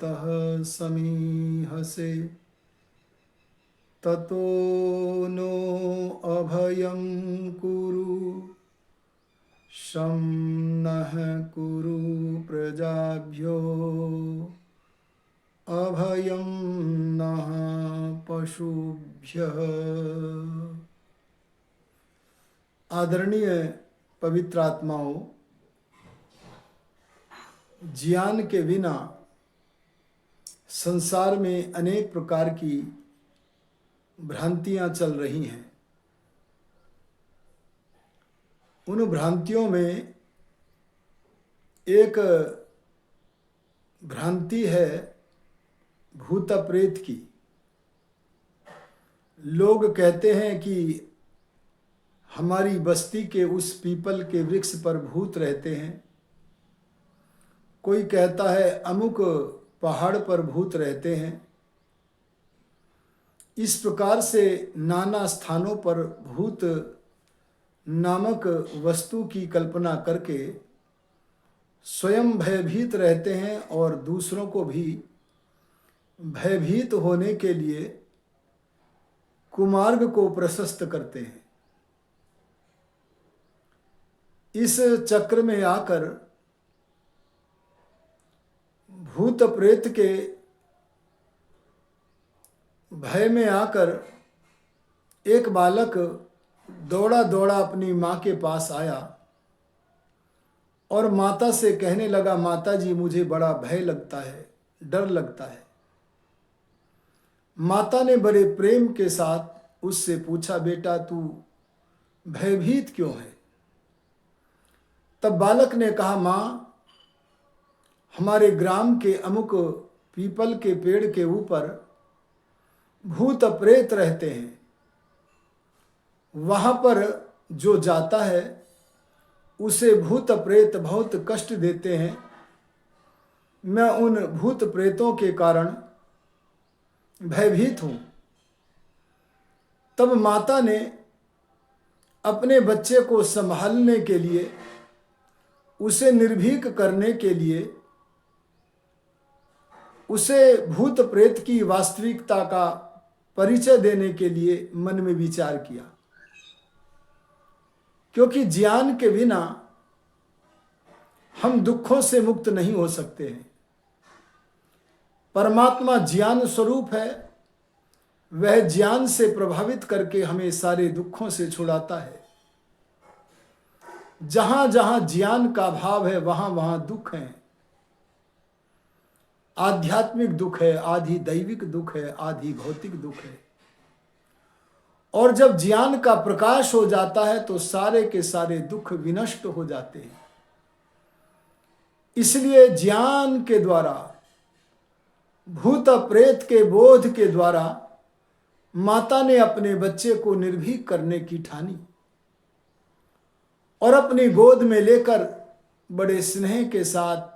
ततः समीहसे ततो नो अभयं कुरु शं नः कुरु प्रजाभ्यो अभयं नः पशुभ्यः। आदरणीय पवित्र आत्माओं, ज्ञान के बिना संसार में अनेक प्रकार की भ्रांतियां चल रही हैं। उन भ्रांतियों में एक भ्रांति है भूत प्रेत की। लोग कहते हैं कि हमारी बस्ती के उस पीपल के वृक्ष पर भूत रहते हैं। कोई कहता है अमुक पहाड़ पर भूत रहते हैं। इस प्रकार से नाना स्थानों पर भूत नामक वस्तु की कल्पना करके स्वयं भयभीत रहते हैं और दूसरों को भी भयभीत होने के लिए कुमार्ग को प्रशस्त करते हैं। इस चक्र में आकर भूत प्रेत के भय में आकर एक बालक दौड़ा दौड़ा अपनी माँ के पास आया और माता से कहने लगा, माता जी मुझे बड़ा भय लगता है, डर लगता है। माता ने बड़े प्रेम के साथ उससे पूछा, बेटा तू भयभीत क्यों है? तब बालक ने कहा, माँ हमारे ग्राम के अमुक पीपल के पेड़ के ऊपर भूत प्रेत रहते हैं। वहां पर जो जाता है उसे भूत प्रेत बहुत कष्ट देते हैं। मैं उन भूत प्रेतों के कारण भयभीत हूं। तब माता ने अपने बच्चे को संभालने के लिए, उसे निर्भीक करने के लिए, उसे भूत प्रेत की वास्तविकता का परिचय देने के लिए मन में विचार किया। क्योंकि ज्ञान के बिना हम दुखों से मुक्त नहीं हो सकते हैं। परमात्मा ज्ञान स्वरूप है, वह ज्ञान से प्रभावित करके हमें सारे दुखों से छुड़ाता है। जहां जहां ज्ञान का भाव है वहां वहां दुख है। आध्यात्मिक दुख है, आधि दैविक दुख है, आधि भौतिक दुख है। और जब ज्ञान का प्रकाश हो जाता है तो सारे के सारे दुख विनष्ट हो जाते हैं। इसलिए ज्ञान के द्वारा, भूत प्रेत के बोध के द्वारा माता ने अपने बच्चे को निर्भीक करने की ठानी और अपनी गोद में लेकर बड़े स्नेह के साथ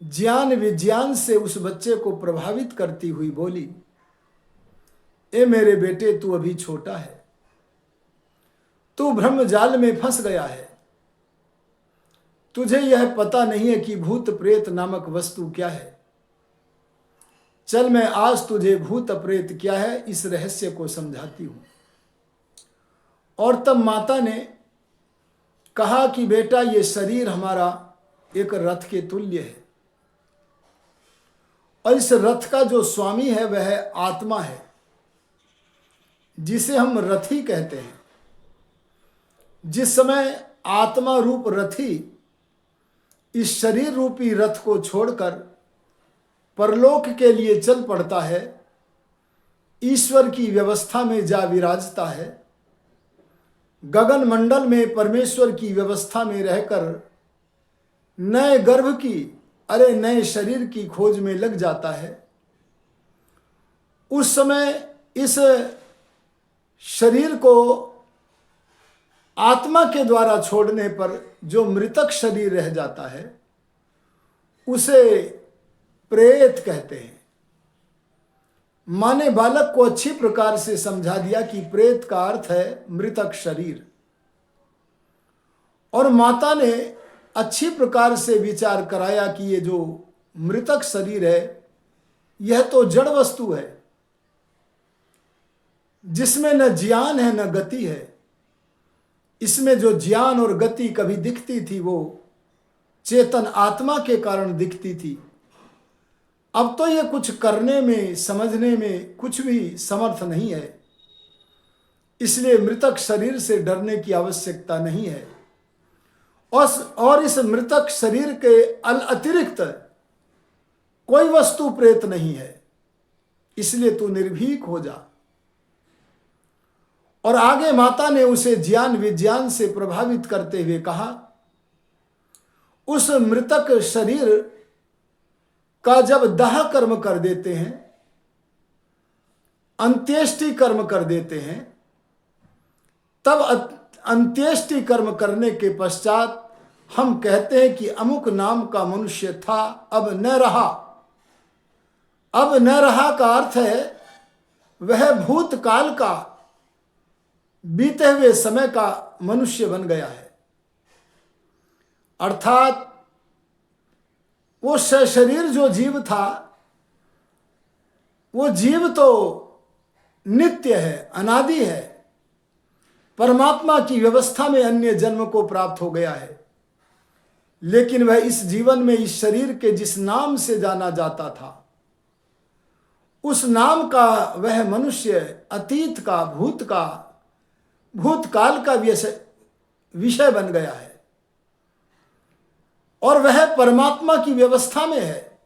ज्ञान विज्ञान से उस बच्चे को प्रभावित करती हुई बोली, ए मेरे बेटे तू अभी छोटा है, तू ब्रह्म जाल में फंस गया है। तुझे यह पता नहीं है कि भूत प्रेत नामक वस्तु क्या है। चल मैं आज तुझे भूत प्रेत क्या है इस रहस्य को समझाती हूं। और तब माता ने कहा कि बेटा ये शरीर हमारा एक रथ के तुल्य है और इस रथ का जो स्वामी है वह आत्मा है, जिसे हम रथी कहते हैं। जिस समय आत्मा रूप रथी इस शरीर रूपी रथ को छोड़कर परलोक के लिए चल पड़ता है, ईश्वर की व्यवस्था में जा विराजता है, गगन मंडल में परमेश्वर की व्यवस्था में रहकर नए गर्भ की, अरे नए शरीर की खोज में लग जाता है। उस समय इस शरीर को आत्मा के द्वारा छोड़ने पर जो मृतक शरीर रह जाता है उसे प्रेत कहते हैं। माँ ने बालक को अच्छी प्रकार से समझा दिया कि प्रेत का अर्थ है मृतक शरीर। और माता ने अच्छी प्रकार से विचार कराया कि ये जो मृतक शरीर है यह तो जड़ वस्तु है जिसमें न ज्ञान है न गति है। इसमें जो ज्ञान और गति कभी दिखती थी वो चेतन आत्मा के कारण दिखती थी। अब तो ये कुछ करने में समझने में कुछ भी समर्थ नहीं है, इसलिए मृतक शरीर से डरने की आवश्यकता नहीं है। और इस मृतक शरीर के अतिरिक्त कोई वस्तु प्रेत नहीं है, इसलिए तू निर्भीक हो जा। और आगे माता ने उसे ज्ञान विज्ञान से प्रभावित करते हुए कहा, उस मृतक शरीर का जब दाह कर्म कर देते हैं, अंत्येष्टि कर्म कर देते हैं, तब अंत्येष्टि कर्म करने के पश्चात हम कहते हैं कि अमुक नाम का मनुष्य था, अब न रहा। अब न रहा का अर्थ है वह भूतकाल का बीते हुए समय का मनुष्य बन गया है। अर्थात वो शरीर जो जीव था वो जीव तो नित्य है, अनादि है, परमात्मा की व्यवस्था में अन्य जन्म को प्राप्त हो गया है। लेकिन वह इस जीवन में इस शरीर के जिस नाम से जाना जाता था उस नाम का वह मनुष्य अतीत का भूतकाल का विषय बन गया है और वह परमात्मा की व्यवस्था में है।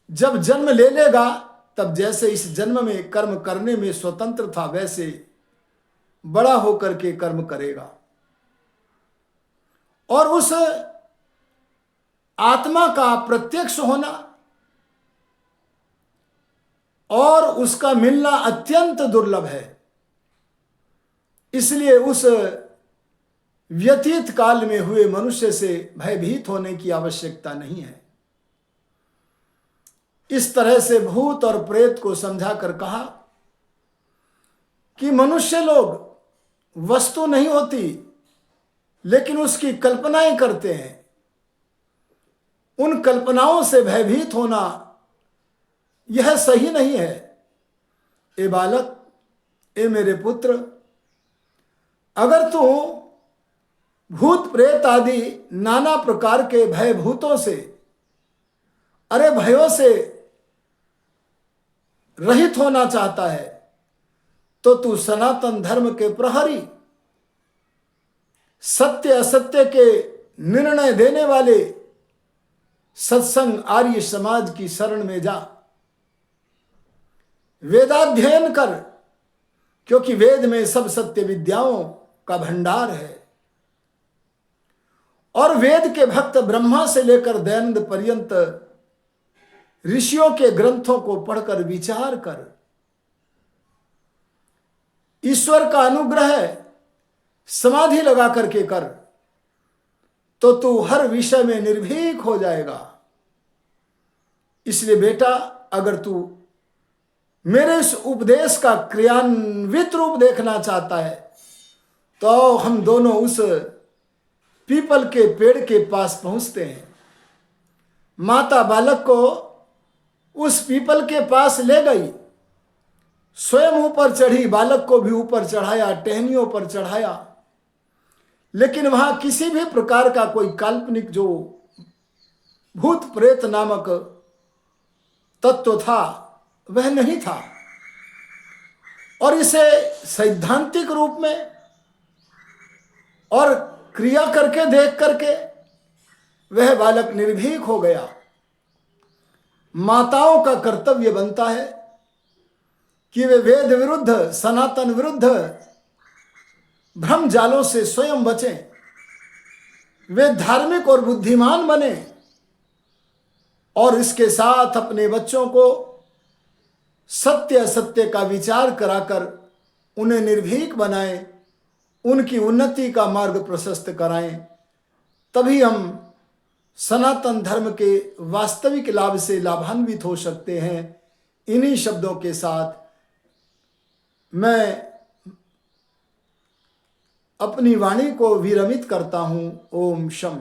जब जन्म ले लेगा तब जैसे इस जन्म में कर्म करने में स्वतंत्र था वैसे बड़ा होकर के कर्म करेगा। और उस आत्मा का प्रत्यक्ष होना और उसका मिलना अत्यंत दुर्लभ है, इसलिए उस व्यतीत काल में हुए मनुष्य से भयभीत होने की आवश्यकता नहीं है। इस तरह से भूत और प्रेत को समझाकर कहा कि मनुष्य लोग वस्तु नहीं होती लेकिन उसकी कल्पनाएं करते हैं। उन कल्पनाओं से भयभीत होना यह सही नहीं है। ए बालक, ए मेरे पुत्र, अगर तू भूत प्रेत आदि नाना प्रकार के भयभूतों से, अरे भयों से रहित होना चाहता है तो तू सनातन धर्म के प्रहरी, सत्य असत्य के निर्णय देने वाले सत्संग आर्य समाज की शरण में जा। वेदाध्ययन कर, क्योंकि वेद में सब सत्य विद्याओं का भंडार है और वेद के भक्त ब्रह्मा से लेकर दयानंद पर्यंत ऋषियों के ग्रंथों को पढ़कर विचार कर। ईश्वर का अनुग्रह समाधि लगा करके कर तो तू हर विषय में निर्भीक हो जाएगा। इसलिए बेटा, अगर तू मेरे इस उपदेश का क्रियान्वित रूप देखना चाहता है तो हम दोनों उस पीपल के पेड़ के पास पहुंचते हैं। माता बालक को उस पीपल के पास ले गई, स्वयं ऊपर चढ़ी, बालक को भी ऊपर चढ़ाया, टहनियों पर चढ़ाया, लेकिन वहां किसी भी प्रकार का कोई काल्पनिक जो भूत प्रेत नामक तत्व था वह नहीं था। और इसे सैद्धांतिक रूप में और क्रिया करके देख करके वह बालक निर्भीक हो गया। माताओं का कर्तव्य बनता है कि वे वेद विरुद्ध, सनातन विरुद्ध भ्रम जालों से स्वयं बचें, वे धार्मिक और बुद्धिमान बने और इसके साथ अपने बच्चों को सत्य असत्य का विचार कराकर उन्हें निर्भीक बनाएं, उनकी उन्नति का मार्ग प्रशस्त कराएं। तभी हम सनातन धर्म के वास्तविक लाभ से लाभान्वित हो सकते हैं। इन्हीं शब्दों के साथ मैं अपनी वाणी को विरमित करता हूं। ओम शम।